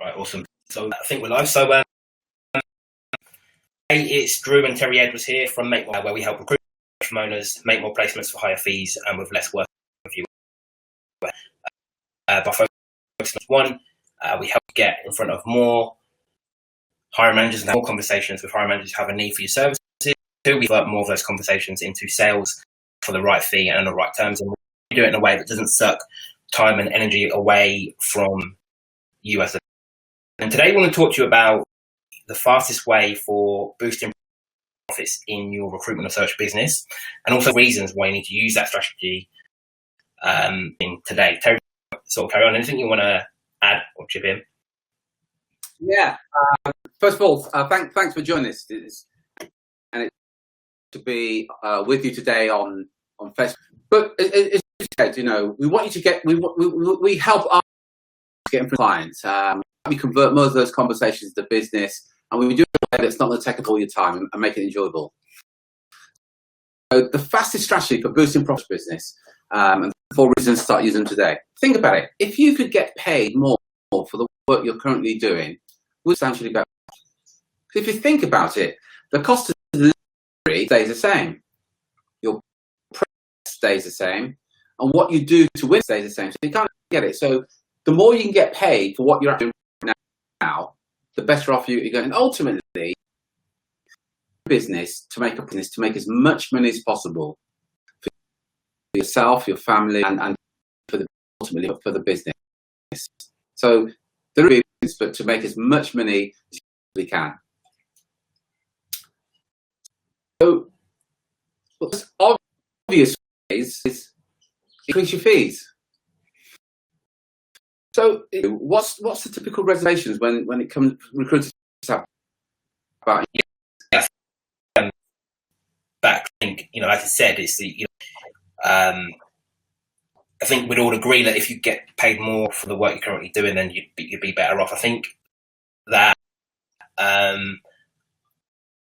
Right, awesome. So I think we're live. So it's Drew and Terry Edwards here from Make More, where we help recruit owners make more placements for higher fees and with less work with you. By focusing on one, we help get in front of more hiring managers and have more conversations with hiring managers who have a need for your services. Two, we convert more of those conversations into sales for the right fee and the right terms, and we do it in a way that doesn't suck time and energy away from you as a. And today I want to talk to you about the fastest way for boosting profits in your recruitment or search business, and also reasons why you need to use that strategy in today. Terry, sort of carry on. Anything you want to add or chip in? Yeah. First of all, thanks for joining us, and it's to be with you today on Facebook. But as you said, we want you to get we help us get in front of clients. We convert most of those conversations to business, and we do it in a way that's not going to take up all your time and make it enjoyable. So the fastest strategy for boosting profit business, and 4 reasons to start using them today. Think about it. If you could get paid more for the work you're currently doing, would substantially better. If you think about it, the cost of delivery stays the same. Your price stays the same, and what you do to win stays the same. So you can't get it. So the more you can get paid for what you're doing now, the better off you're going. And ultimately, business to make as much money as possible for yourself, your family, and ultimately for the business. So there is, but to make as much money as we can. So what's obvious is increase your fees. So what's the typical reservations when it comes to recruiters about? Yeah. Back, I think, as I said, it's I think we'd all agree that if you get paid more for the work you're currently doing, then you'd be better off. I think that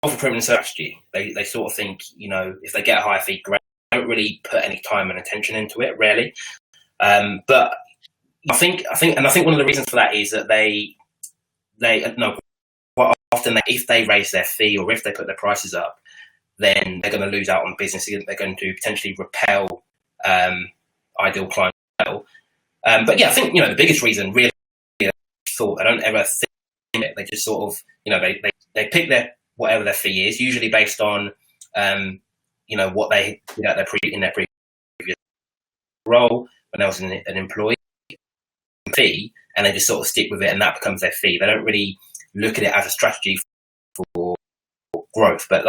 of recruitment strategy, they sort of think, if they get a higher fee, great. They don't really put any time and attention into it, really. But I think one of the reasons for that is that they quite often if they raise their fee or if they put their prices up, then they're going to lose out on business. They're going to potentially repel ideal clientele. But yeah, I think the biggest reason really, I don't ever think it. They just sort of they pick whatever their fee is, usually based on what they did at in their previous role when I was an employee. Fee, and they just sort of stick with it, and that becomes their fee. They don't really look at it as a strategy for growth. But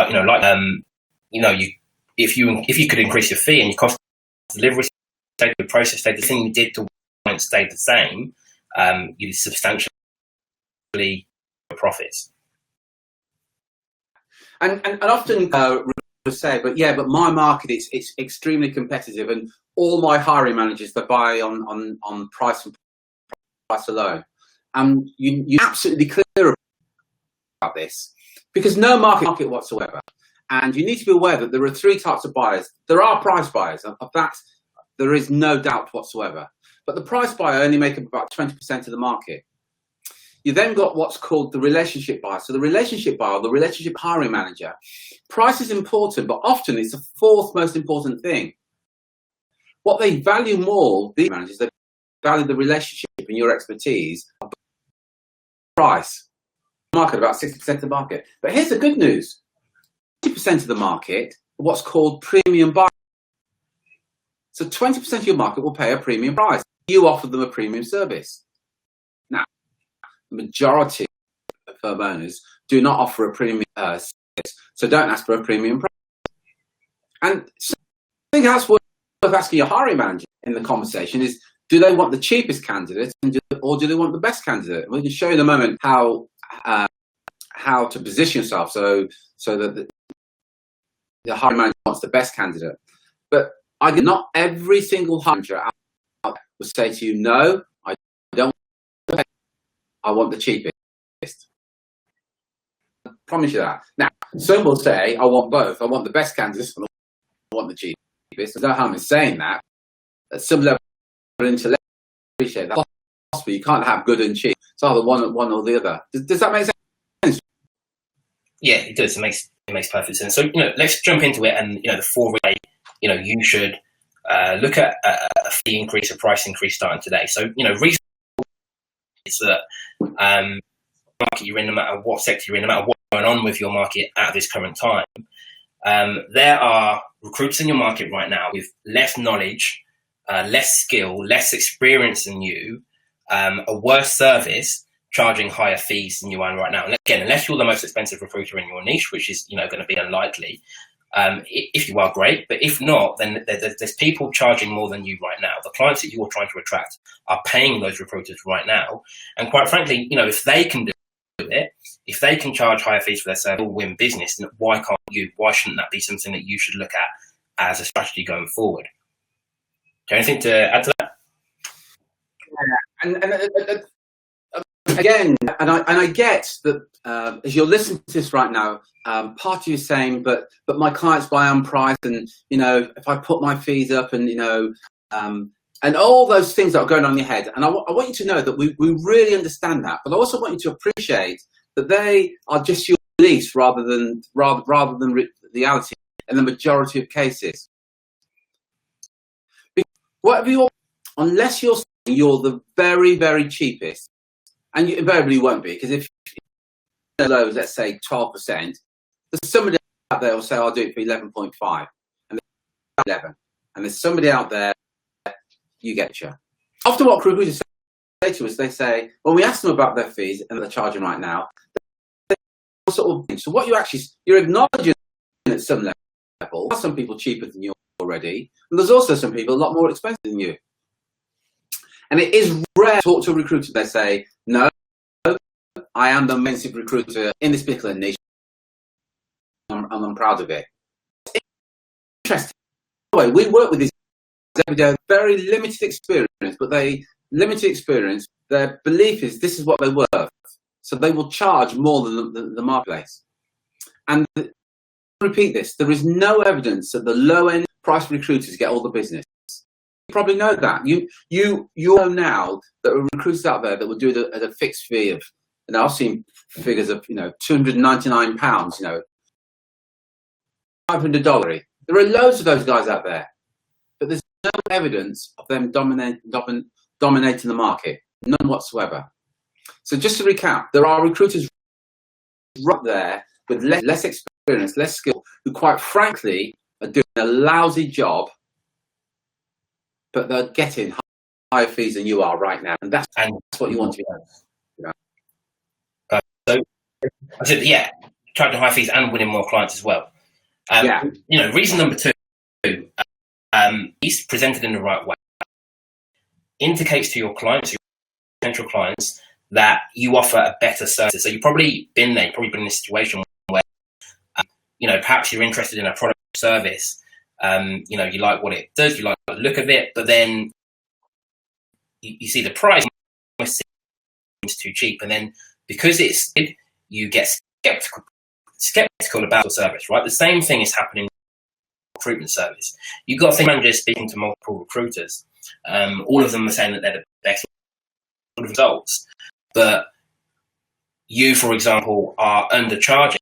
if you could increase your fee and your cost of delivery stayed, the process stayed, the thing you did to stayed the same, you'd substantially profits. And often we say, but my market it's extremely competitive, and all my hiring managers they buy on price and price alone. And you're absolutely clear about this because no market whatsoever. And you need to be aware that there are 3 types of buyers. There are price buyers, of that there is no doubt whatsoever. But the price buyer only make up about 20% of the market. You then got what's called the relationship buyer. So the relationship buyer, the relationship hiring manager, price is important, but often it's the 4th most important thing. What they value more, these managers, they value the relationship and your expertise. Price. Market, about 60% of the market. But here's the good news. 20% of the market are what's called premium buyers. So 20% of your market will pay a premium price. You offer them a premium service. Now, the majority of firm owners do not offer a premium service, so don't ask for a premium price. And I think that's worth asking your hiring manager in the conversation is, do they want the cheapest candidate or do they want the best candidate? We're going to show you in a moment how to position yourself so that the hiring manager wants the best candidate. But not every single hiring manager will say to you, no, I don't want the I want the cheapest. I promise you that. Now, some will say, I want both. I want the best candidates and I want the cheapest. There's no harm in saying that. At some level, intellect, appreciate that. Possible. You can't have good and cheap. It's either one or the other. Does that make sense? Yeah, it does. It makes perfect sense. So, let's jump into it, and the 4 ways, you should look at a fee increase, a price increase starting today. So, reason is that market you're in, no matter what sector you're in, no matter what's going on with your market at this current time, there are recruiters in your market right now with less knowledge, less skill, less experience than you, a worse service, charging higher fees than you are right now. And again, unless you're the most expensive recruiter in your niche, which is going to be unlikely, if you are, great. But if not, then there's people charging more than you right now. The clients that you're trying to attract are paying those recruiters right now. And quite frankly, if they can do it, if they can charge higher fees for their service or win business, then why can't you? Why shouldn't that be something that you should look at as a strategy going forward? Do you have anything to add to that? Yeah, and again, and I get that as you're listening to this right now, part of you is saying, but my clients buy on price, and if I put my fees up, and and all those things that are going on in your head, and I want you to know that we really understand that, but I also want you to appreciate that they are just your beliefs rather than reality in the majority of cases. Because unless you're the very, very cheapest, and you invariably won't be, because if the low is, let's say, 12%, there's somebody out there who will say, I'll do it for 11.5, and 11, and there's somebody out there, you get you. Often what recruiters say to us, they say, when we ask them about their fees and they're charging right now, so what you're acknowledging at some level, there are some people cheaper than you already, and there's also some people a lot more expensive than you. And it is rare to talk to a recruiter, they say, no, I am the most expensive recruiter in this particular niche, and I'm proud of it. It's interesting. Anyway, we work with these every day, very limited experience, but their belief is this is what they're worth. So they will charge more than the marketplace. And repeat this, there is no evidence that the low-end price recruiters get all the business. You probably know that. You know now that there are recruiters out there that will do it at a fixed fee of, and I've seen figures of £299, $500. There are loads of those guys out there, but there's no evidence of them dominating the market, none whatsoever. So just to recap, there are recruiters right there with less experience, less skill, who quite frankly are doing a lousy job, but they're getting higher fees than you are right now, and that's what you want to be doing. So I said, charging high fees and winning more clients as well. Reason number 2, is presented in the right way, indicates to your clients, your potential clients, that you offer a better service. So you've probably been there, in this situation where, perhaps you're interested in a product or service, you like what it does, you like the look of it, but then you see the price seems too cheap, and then because you get skeptical about your service, right? The same thing is happening with recruitment service. You've got a manager speaking to multiple recruiters. All of them are saying that they're the best results, but you, for example, are undercharging,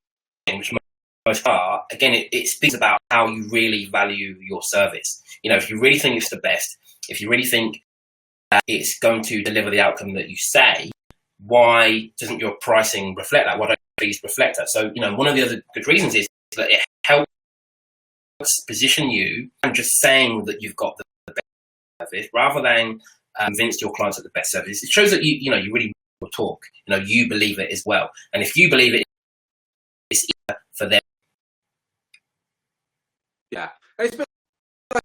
which most are. Again, it speaks about how you really value your service. If you really think it's the best, if you really think that it's going to deliver the outcome that you say, why doesn't your pricing reflect that? Why don't fees reflect that? So, one of the other good reasons is that it helps position you and just saying that you've got the best service rather than convince your clients of the best service. It shows that you really will talk. You believe it as well. And if you believe it, it's easier for them. Yeah. It's been like,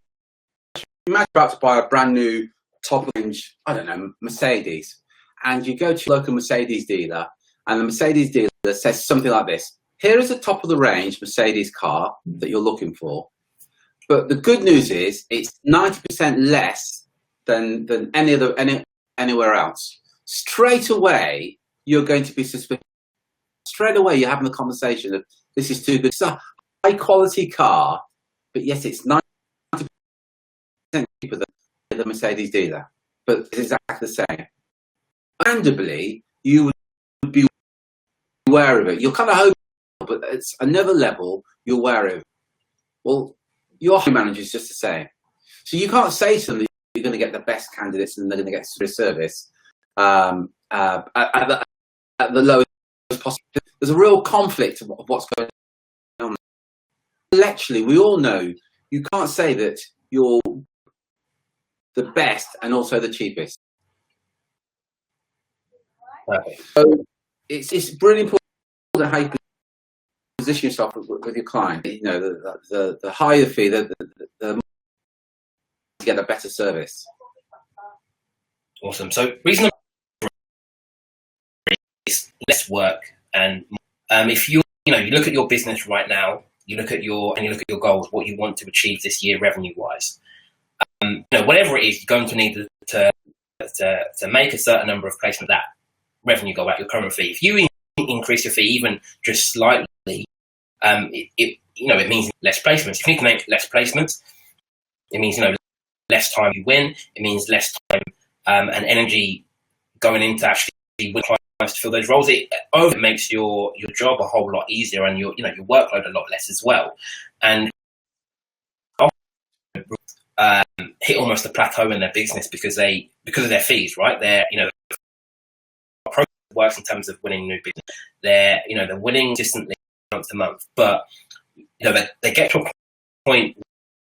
imagine about to buy a brand new top range, I don't know, Mercedes. And you go to a local Mercedes dealer, and the Mercedes dealer says something like this: here is the top of the range Mercedes car that you're looking for. But the good news is it's 90% less than anywhere else. Straight away, you're going to be suspicious. Straight away, you're having a conversation of this is too good. It's a high quality car, but yes, it's 90% cheaper than the Mercedes dealer. But it's exactly the same. Understandably, you would be aware of it. You're kind of hoping, but it's another level you're aware of. Well, your hiring manager is just the same. So you can't say to them that you're going to get the best candidates and they're going to get service at the lowest possible. There's a real conflict of what's going on. Intellectually, we all know you can't say that you're the best and also the cheapest. Perfect. So it's really important how you position yourself with your client. You know, the higher the fee, the more you get a better service. Awesome. So reason is less work, and if you look at your business right now, you look at your goals, what you want to achieve this year revenue wise. Whatever it is, you're going to need to make a certain number of placements that revenue go at your current fee. If you increase your fee even just slightly, it means less placements. If you need to make less placements, it means less time you win. It means less time and energy going into actually win clients to fill those roles. It makes your job a whole lot easier and your workload a lot less as well. And hit almost a plateau in their business because of their fees, right? They're process works in terms of winning new business. They're winning consistently month to month, but they get to a point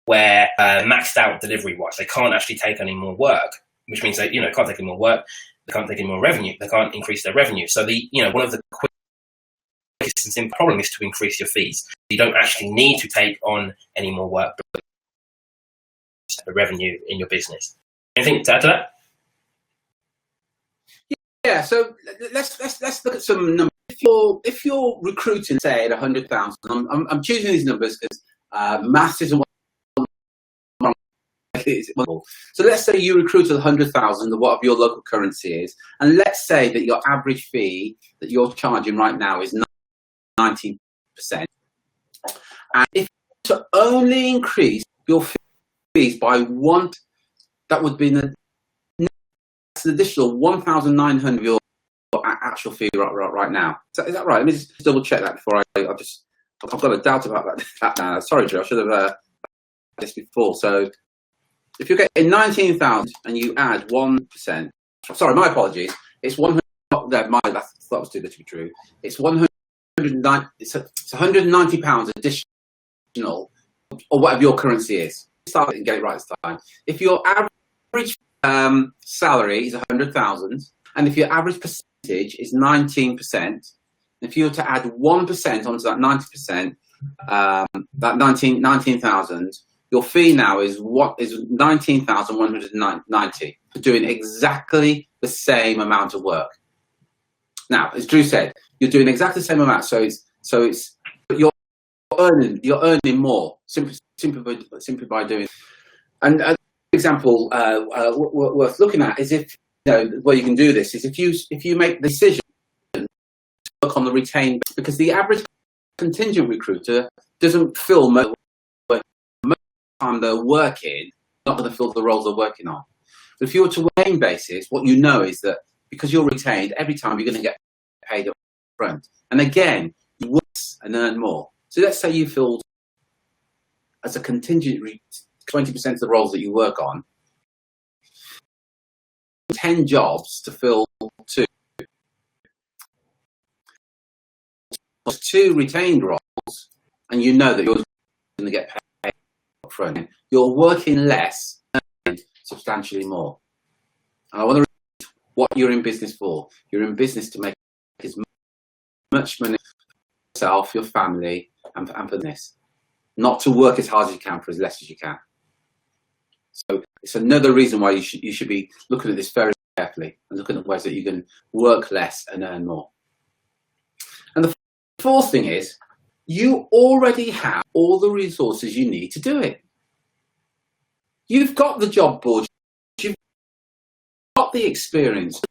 where maxed out delivery wise, they can't actually take any more work, which means they can't take any more work, they can't take any more revenue, they can't increase their revenue. So one of the quickest and simple problem is to increase your fees. You don't actually need to take on any more work, but the revenue in your business. Anything to add to that? Yeah, so let's look at some numbers. If you're recruiting, say, at 100,000, I'm choosing these numbers because maths isn't what. So let's say you recruit at 100,000, whatever your local currency is, and let's say that your average fee that you're charging right now is 19%. And if you to only increase your fees by one, that would be an additional 1,900 of your actual fee right now. Is that right? Let me just double check that before I've got a doubt about that now. Sorry, Joe, I should have this before. So if you're getting 19,000 and you add 1%, sorry, my apologies. It's 100. That was too good to be true. It's 190. It's 190 pounds additional, or whatever your currency is. Start and get it right this time. If your average salary is 100,000, and if your average percentage is 19%, if you were to add 1% onto that 90%, that 19,000, your fee now is 19,190 for doing exactly the same amount of work. Now, as Drew said, you're doing exactly the same amount, so but you're earning more simply by doing. And an example worth looking at is if where you can do this is if you make the decision to work on the retained, because the average contingent recruiter doesn't fill most time they're working, not going to fill the roles they're working on. But if you were to retained basis, what you know is that because you're retained, every time you're going to get paid up front. And again, you work and earn more. So let's say you filled as a contingent 20% of the roles that you work on, 10 jobs to fill 2. Plus 2 retained roles, and you know that you're going to get paid up front. You're working less and substantially more. And I want to repeat what you're in business for. You're in business to make as much money for yourself, your family, and for this. Not to work as hard as you can for as less as you can. So it's another reason why you should be looking at this very carefully and looking at ways that you can work less and earn more. And the fourth thing is, you already have all the resources you need to do it. You've got the job board, you've got the experience,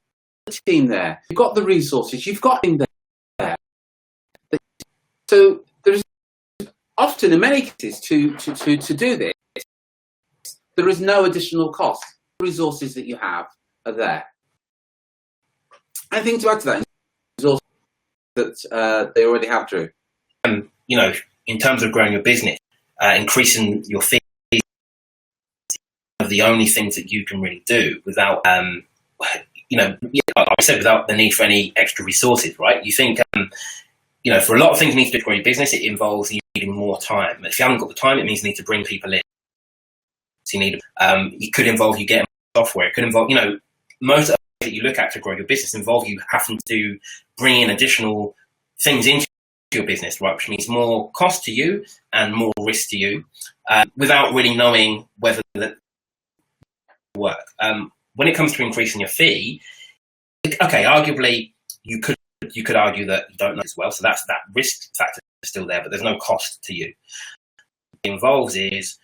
the team there, you've got the resources, you've got him there. So there's often, in many cases, to do this, there is no additional cost. The resources that you have are there. Anything to add to that? Is also that they already have, Drew. You know, in terms of growing your business, increasing your fees are the only things that you can really do without, you know, like I said, without the need for any extra resources, right? You think, you know, for a lot of things you need to do to grow your business, it involves you needing more time. If you haven't got the time, it means you need to bring people in. So you need, it could involve you getting software. It could involve, you know, most of the things that you look at to grow your business involve you having to bring in additional things into your business, right? Which means more cost to you and more risk to you, without really knowing whether that will work. When it comes to increasing your fee, okay, arguably you could argue that you don't know as well, so that risk factor is still there, but there's no cost to you. What it involves is,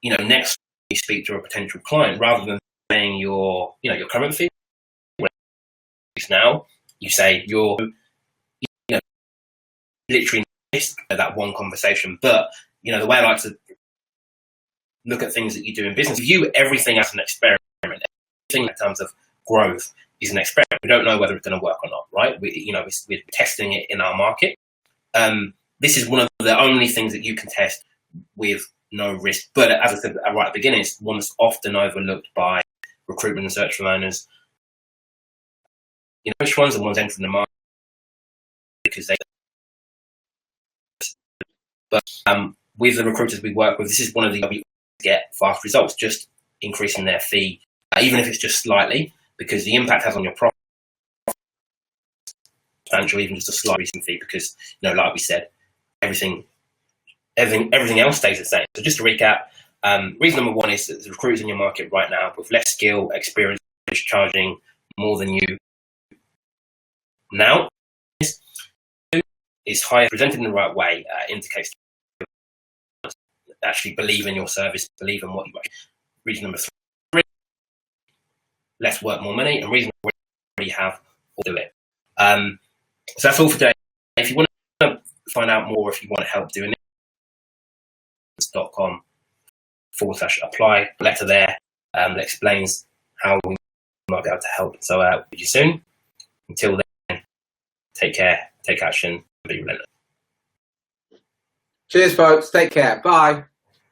you know, next you speak to a potential client, rather than paying your current fee now, you say you're, you know, literally missed that one conversation. But, you know, the way I like to look at things that you do in business, view everything as an experiment. Everything in terms of growth is an experiment. We don't know whether it's going to work or not, right? We're testing it in our market. This is one of the only things that you can test with no risk. But as I said right at the beginning, it's one that's often overlooked by recruitment and search firm owners. You know, which ones are the ones entering the market because they. But with the recruiters we work with, this is one of the we get fast results, just increasing their fee, even if it's just slightly, because the impact has on your profit substantial, even just a slight increase in fee, because, you know, like we said, everything else stays the same. So just to recap, reason number one is that the recruiters in your market right now with less skill, experience, is charging more than you now. Is higher, presented in the right way, indicates actually believe in your service, believe in what you want. Reason number three, less work, more money, and reason number four, you have or do it. So that's all for today. If you want to find out more, if you want help doing it, .com/apply, letter there that explains how we might be able to help. So see you soon. Until then, take care, take action, and be relentless. Cheers, folks. Take care. Bye.